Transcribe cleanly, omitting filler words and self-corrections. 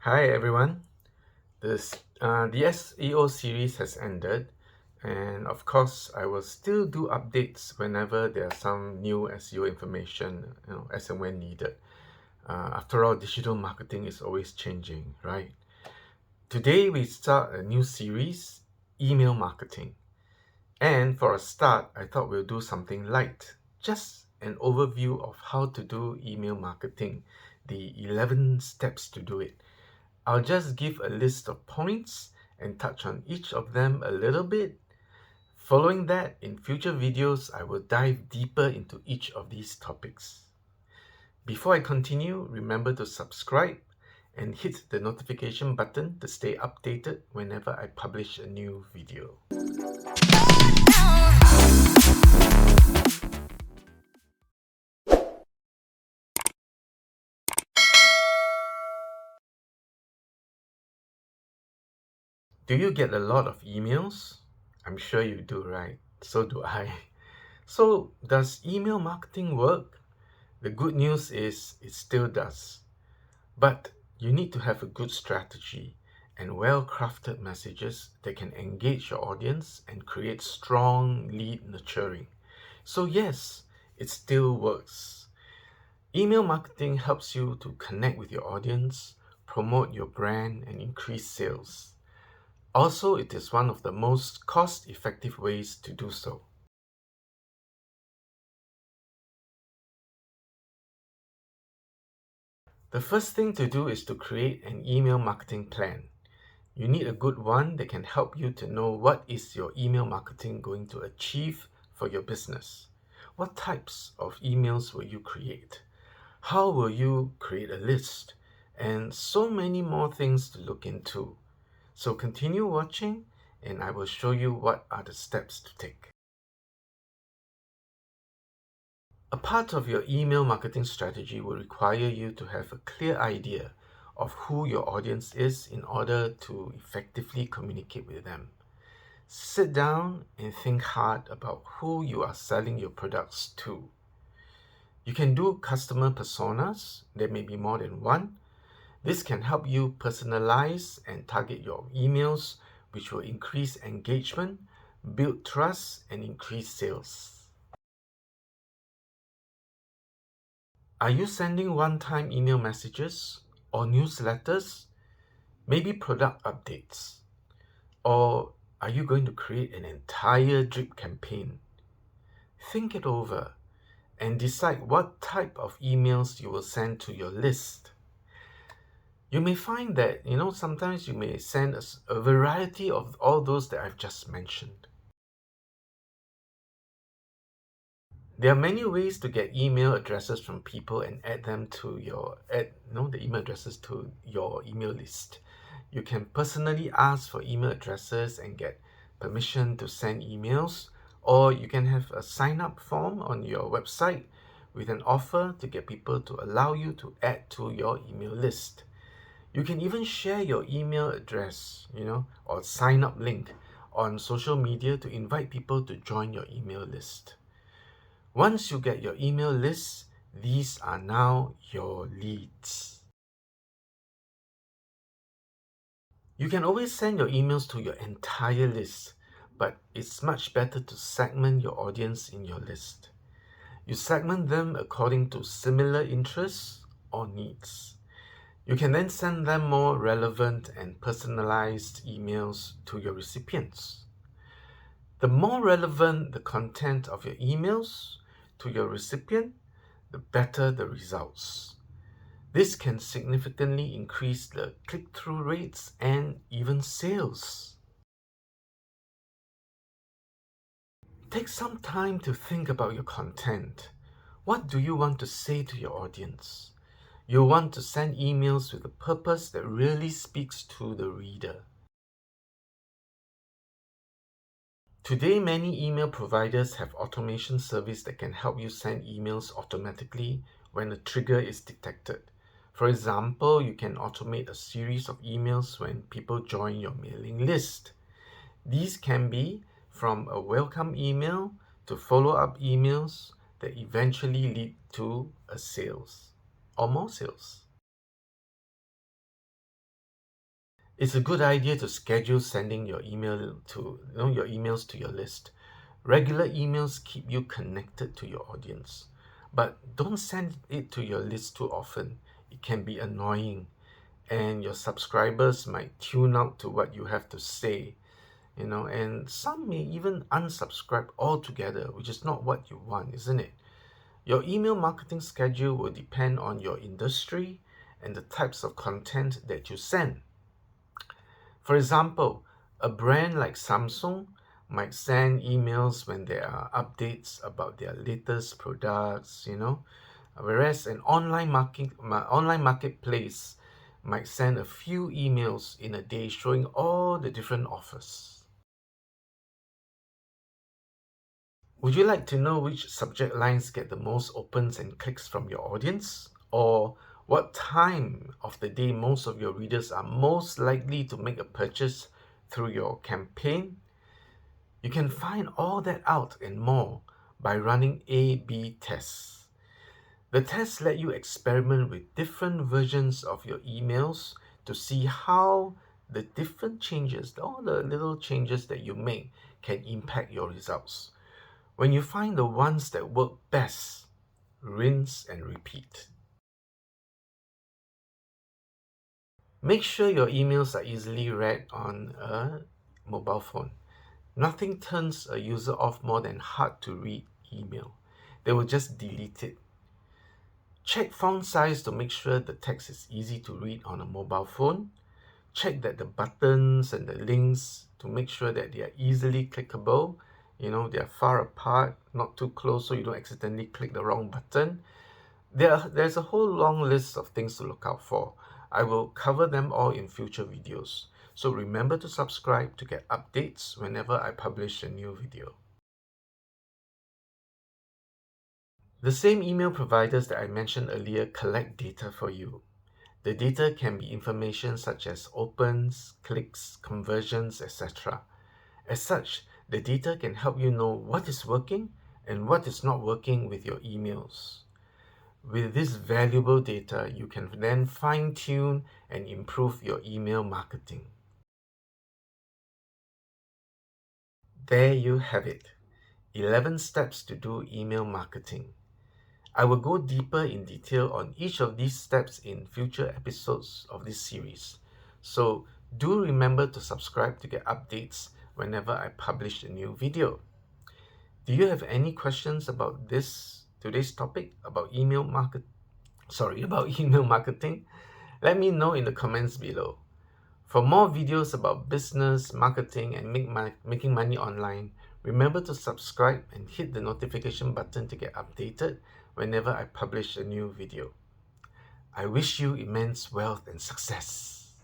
Hi everyone. The SEO series has ended, and of course, I will still do updates whenever there's some new SEO information, as and when needed. After all, digital marketing is always changing, right? Today we start a new series, email marketing. And for a start, I thought we'll do something light, just an overview of how to do email marketing, the 11 steps to do it. I'll just give a list of points and touch on each of them a little bit. Following that, in future videos, I will dive deeper into each of these topics. Before I continue, remember to subscribe and hit the notification button to stay updated whenever I publish a new video. Do you get a lot of emails? I'm sure you do, right? So do I. So, does email marketing work? The good news is it still does. But you need to have a good strategy and well-crafted messages that can engage your audience and create strong lead nurturing. So yes, it still works. Email marketing helps you to connect with your audience, promote your brand, and increase sales. Also, it is one of the most cost-effective ways to do so. The first thing to do is to create an email marketing plan. You need a good one that can help you to know what is your email marketing going to achieve for your business. What types of emails will you create? How will you create a list? And so many more things to look into. So continue watching and I will show you what are the steps to take. A part of your email marketing strategy will require you to have a clear idea of who your audience is in order to effectively communicate with them. Sit down and think hard about who you are selling your products to. You can do customer personas. There may be more than one. This can help you personalize and target your emails, which will increase engagement, build trust, and increase sales. Are you sending one-time email messages or newsletters? Maybe product updates? Or are you going to create an entire drip campaign? Think it over and decide what type of emails you will send to your list. You may find that, sometimes you may send a variety of all those that I've just mentioned. There are many ways to get email addresses from people and add them to the email addresses to your email list. You can personally ask for email addresses and get permission to send emails, or you can have a sign-up form on your website with an offer to get people to allow you to add to your email list. You can even share your email address, or sign-up link on social media to invite people to join your email list. Once you get your email list, these are now your leads. You can always send your emails to your entire list, but it's much better to segment your audience in your list. You segment them according to similar interests or needs. You can then send them more relevant and personalized emails to your recipients. The more relevant the content of your emails to your recipient, the better the results. This can significantly increase the click-through rates and even sales. Take some time to think about your content. What do you want to say to your audience? You want to send emails with a purpose that really speaks to the reader. Today, many email providers have automation service that can help you send emails automatically when a trigger is detected. For example, you can automate a series of emails when people join your mailing list. These can be from a welcome email to follow-up emails that eventually lead to a sales or more sales. It's a good idea to schedule sending your your emails to your list. Regular emails keep you connected to your audience, but don't send it to your list too often. It can be annoying, and your subscribers might tune out to what you have to say, and some may even unsubscribe altogether, which is not what you want, isn't it? Your email marketing schedule will depend on your industry and the types of content that you send. For example, a brand like Samsung might send emails when there are updates about their latest products, whereas an online marketplace might send a few emails in a day showing all the different offers. Would you like to know which subject lines get the most opens and clicks from your audience? Or what time of the day most of your readers are most likely to make a purchase through your campaign? You can find all that out and more by running A/B tests. The tests let you experiment with different versions of your emails to see how the different changes, all the little changes that you make, can impact your results. When you find the ones that work best, rinse and repeat. Make sure your emails are easily read on a mobile phone. Nothing turns a user off more than hard to read email. They will just delete it. Check font size to make sure the text is easy to read on a mobile phone. Check that the buttons and the links to make sure that they are easily clickable. They are far apart, not too close, so you don't accidentally click the wrong button. There's a whole long list of things to look out for. I will cover them all in future videos. So remember to subscribe to get updates whenever I publish a new video. The same email providers that I mentioned earlier collect data for you. The data can be information such as opens, clicks, conversions, etc. As such, the data can help you know what is working and what is not working with your emails. With this valuable data, you can then fine-tune and improve your email marketing. There you have it, 11 steps to do email marketing. I will go deeper in detail on each of these steps in future episodes of this series. So do remember to subscribe to get updates whenever I publish a new video. Do you have any questions about today's topic about email marketing? Let me know in the comments below. For more videos about business, marketing, and making money online, remember to subscribe and hit the notification button to get updated whenever I publish a new video. I wish you immense wealth and success.